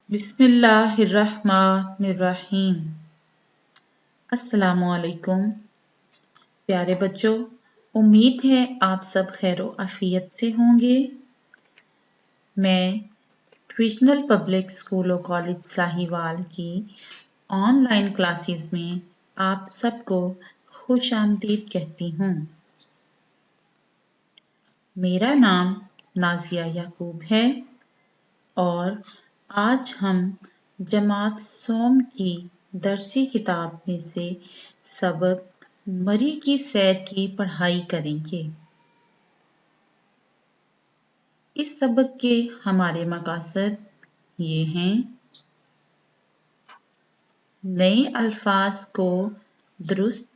बिस्मिल्लाहिर्रहमानिर्रहीम। अस्सलामु अलैकुम प्यारे बच्चों, उम्मीद है आप सब खैर आफियत से होंगे। मैं ट्विशनल पब्लिक स्कूल और कॉलेज साहिवाल की ऑनलाइन क्लासेस में आप सबको खुश आमदीद कहती हूँ। मेरा नाम नाजिया याकूब है और आज हम जमात सोम की दरसी किताब में से सबक मरी की सैर की पढ़ाई करेंगे। इस सबक के हमारे मकासद ये हैं: नए अल्फाज को दुरुस्त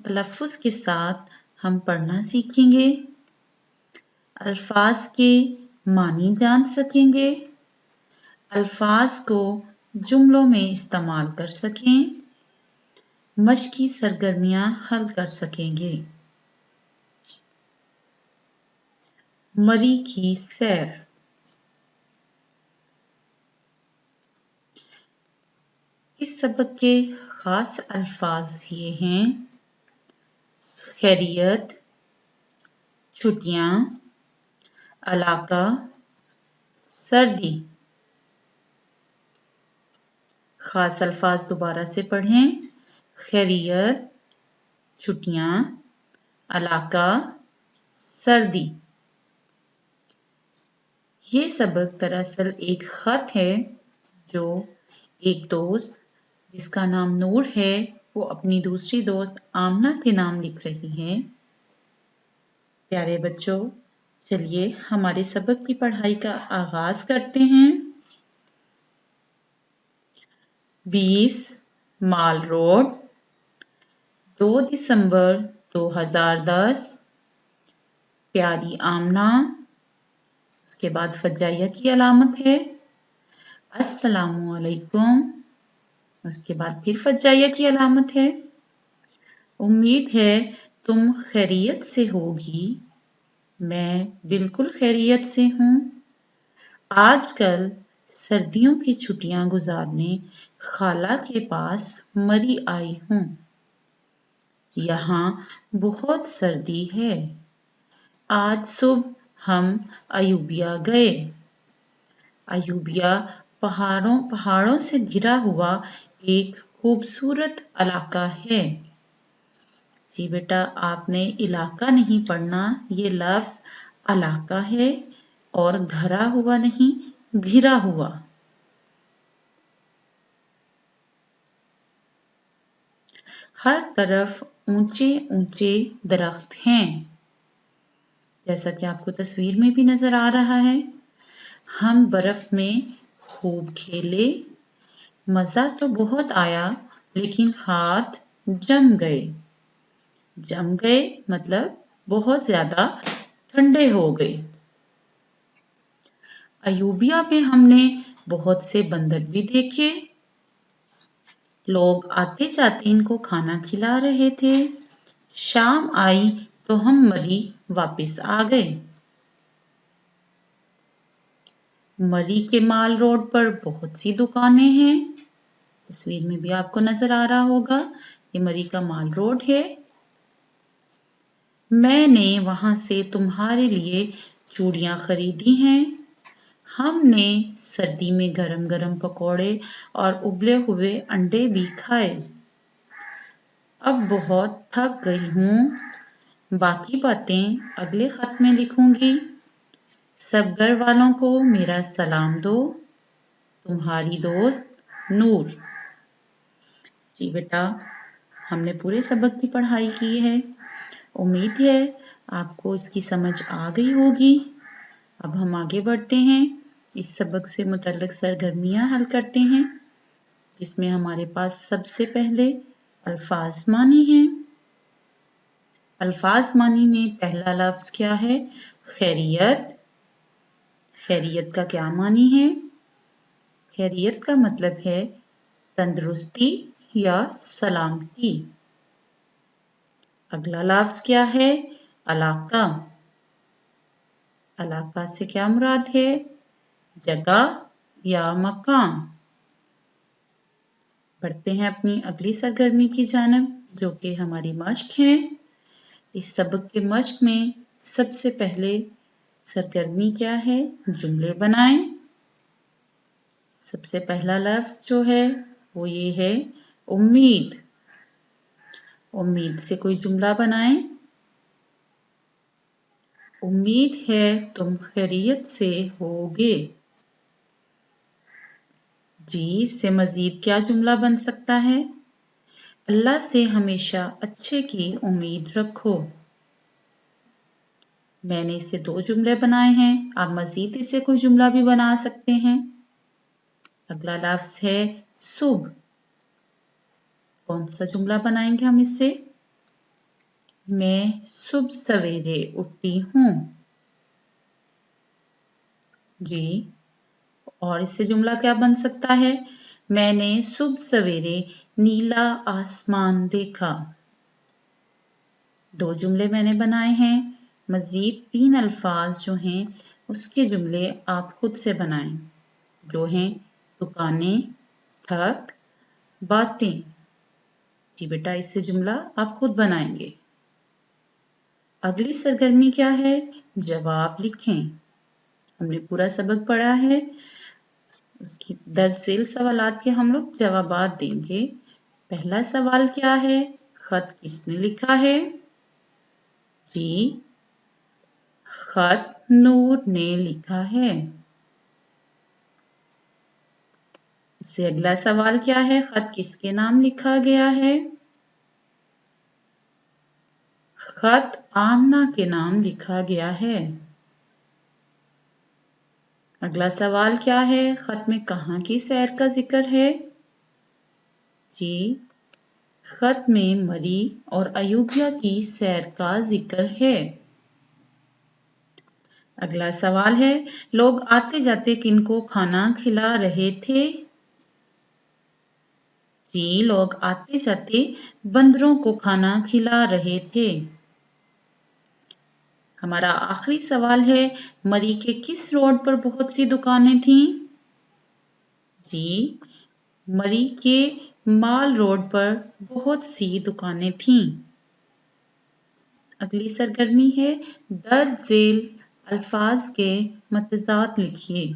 तलफ़्फ़ुज़ के साथ हम पढ़ना सीखेंगे, अल्फाज के मानी जान सकेंगे, अल्फाज को जुमलों में इस्तेमाल कर सकें, मश्की सरगर्मियां हल कर सकेंगे। मरी की सैर। इस सबक के खास अल्फाज ये हैं: खैरियत, छुट्टियां, इलाका, सर्दी। खास अल्फाज दोबारा से पढ़ें: खैरियत, छुट्टियां, इलाका, सर्दी। ये सबक दरअसल एक खत है जो एक दोस्त जिसका नाम नूर है वो अपनी दूसरी दोस्त आमना के नाम लिख रही है। प्यारे बच्चों, चलिए हमारे सबक की पढ़ाई का आगाज करते हैं। 20 माल रोड, 2 दिसंबर 2010। प्यारी आमना, उसके बाद फजाइया की अलामत है अस्सलामु अलैकुम, उसके बाद फिर फजाइया की अलामत है। उम्मीद है तुम खैरियत से होगी। मैं बिल्कुल खैरियत से हूँ। आजकल सर्दियों की छुट्टियां गुजारने खाला के पास मरी आई हूँ। यहाँ बहुत सर्दी है। आज सुबह हम अयूबिया गए। अयूबिया पहाड़ों से घिरा हुआ एक खूबसूरत इलाका है। जी बेटा, आपने इलाका नहीं पढ़ना, ये लफ्ज इलाका है और घरा हुआ नहीं, घिरा हुआ। हर तरफ ऊंचे ऊंचे दरख्त हैं, जैसा कि आपको तस्वीर में भी नजर आ रहा है। हम बर्फ में खूब खेले, मजा तो बहुत आया, लेकिन हाथ जम गए। जम गए मतलब बहुत ज्यादा ठंडे हो गए। अयूबिया में हमने बहुत से बंदर भी देखे। लोग आते जाते इनको खाना खिला रहे थे। शाम आई तो हम मरी वापस आ गए। मरी के माल रोड पर बहुत सी दुकानें हैं। तस्वीर में भी आपको नजर आ रहा होगा, ये मरी का माल रोड है। मैंने वहां से तुम्हारे लिए चूड़ियां खरीदी हैं। हमने सर्दी में गरम गरम पकोड़े और उबले हुए अंडे भी खाए। अब बहुत थक गई हूँ। बाकी बातें अगले खत में लिखूंगी। सब घर वालों को मेरा सलाम दो। तुम्हारी दोस्त नूर। जी बेटा, हमने पूरे सबक की पढ़ाई की है। उम्मीद है आपको इसकी समझ आ गई होगी। अब हम आगे बढ़ते हैं। इस सबक से मुतल्लिक सरगर्मियां हल करते हैं, जिसमें हमारे पास सबसे पहले अल्फाज मानी है। अल्फाज मानी में पहला लफ्ज क्या है? खैरियत। खैरियत का क्या मानी है? खैरियत का मतलब है तंदुरुस्ती या सलामती। अगला लफ्ज क्या है? इलाका। इलाका से क्या मुराद है? जगह या मकान। बढ़ते हैं अपनी अगली सरगर्मी की जानब, जो कि हमारी मश्क है। इस सबक के मश्क में सबसे पहले सरगर्मी क्या है? जुमले बनाएं। सबसे पहला लफ्ज जो है वो ये है उम्मीद। उम्मीद से कोई जुमला बनाएं। उम्मीद है तुम खैरियत से होगे। जी से मजीद क्या जुमला बन सकता है? अल्लाह से हमेशा अच्छे की उम्मीद रखो। मैंने इससे 2 जुमले बनाए हैं, आप मजीद इससे कोई जुमला भी बना सकते हैं। अगला लफ्ज है सुबह। कौन सा जुमला बनाएंगे हम इससे? मैं सुबह सवेरे उठती हूँ। जी, और इससे जुमला क्या बन सकता है? मैंने सुबह सवेरे नीला आसमान देखा। 2 जुमले मैंने बनाए हैं। मजीद 3 अल्फाज जो हैं उसके जुमले आप खुद से बनाएं, जो हैं दुकानें, थक, बातें। जी बेटा, इससे जुमला आप खुद बनाएंगे। अगली सरगर्मी क्या है? जवाब लिखें। हमने पूरा सबक पढ़ा है, उसकी दर्ज झेल सवालात के हम लोग जवाबात देंगे। पहला सवाल क्या है? खत किसने लिखा है? जी, खत नूर ने लिखा है। उससे अगला सवाल क्या है? खत किसके नाम लिखा गया है? खत आमना के नाम लिखा गया है। अगला सवाल क्या है? खत में कहाँ की सैर का जिक्र है? जी, खत में मरी और अयूबिया की सैर का जिक्र है। अगला सवाल है, लोग आते जाते किनको खाना खिला रहे थे? जी, लोग आते जाते बंदरों को खाना खिला रहे थे। हमारा आखिरी सवाल है, मरी के किस रोड पर बहुत सी दुकानें थीं? जी, मरी के माल रोड पर बहुत सी दुकानें थीं। अगली सरगर्मी है, दर्ज झेल अल्फाज के मतजाद लिखिए।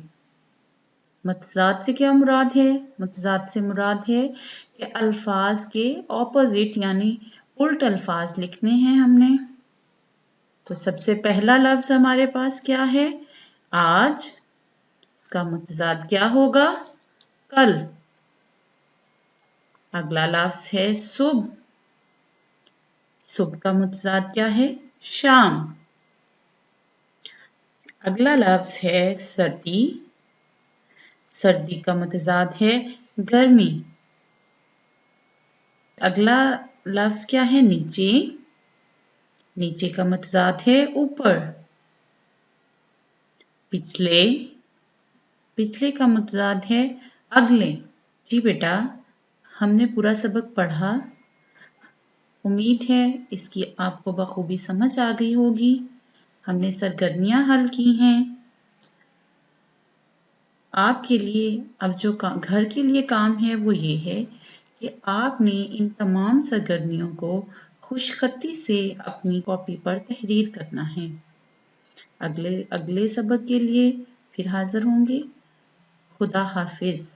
मतजाद से क्या मुराद है? मतजाद से मुराद है कि अल्फाज के ऑपोजिट यानी उल्ट अल्फाज लिखने हैं हमने। तो सबसे पहला लफ्ज हमारे पास क्या है? आज। इसका मतजाद क्या होगा? कल। अगला लफ्ज है सुबह। सुबह का मतजाद क्या है? शाम। अगला लफ्ज है सर्दी। सर्दी का मतजाद है गर्मी। अगला लफ्ज क्या है? नीचे। नीचे का मतजाद है ऊपर। पिछले। पिछले का मतजाद है अगले। जी बेटा, हमने पूरा सबक पढ़ा। उम्मीद है इसकी आपको बखूबी समझ आ गई होगी। हमने सरगर्मियां हल की हैं। आपके लिए अब जो घर के लिए काम है वो ये है कि आपने इन तमाम सरगर्मियों को खुशखती से अपनी कॉपी पर तहरीर करना है। अगले सबक के लिए फिर हाजिर होंगे। खुदा हाफिज।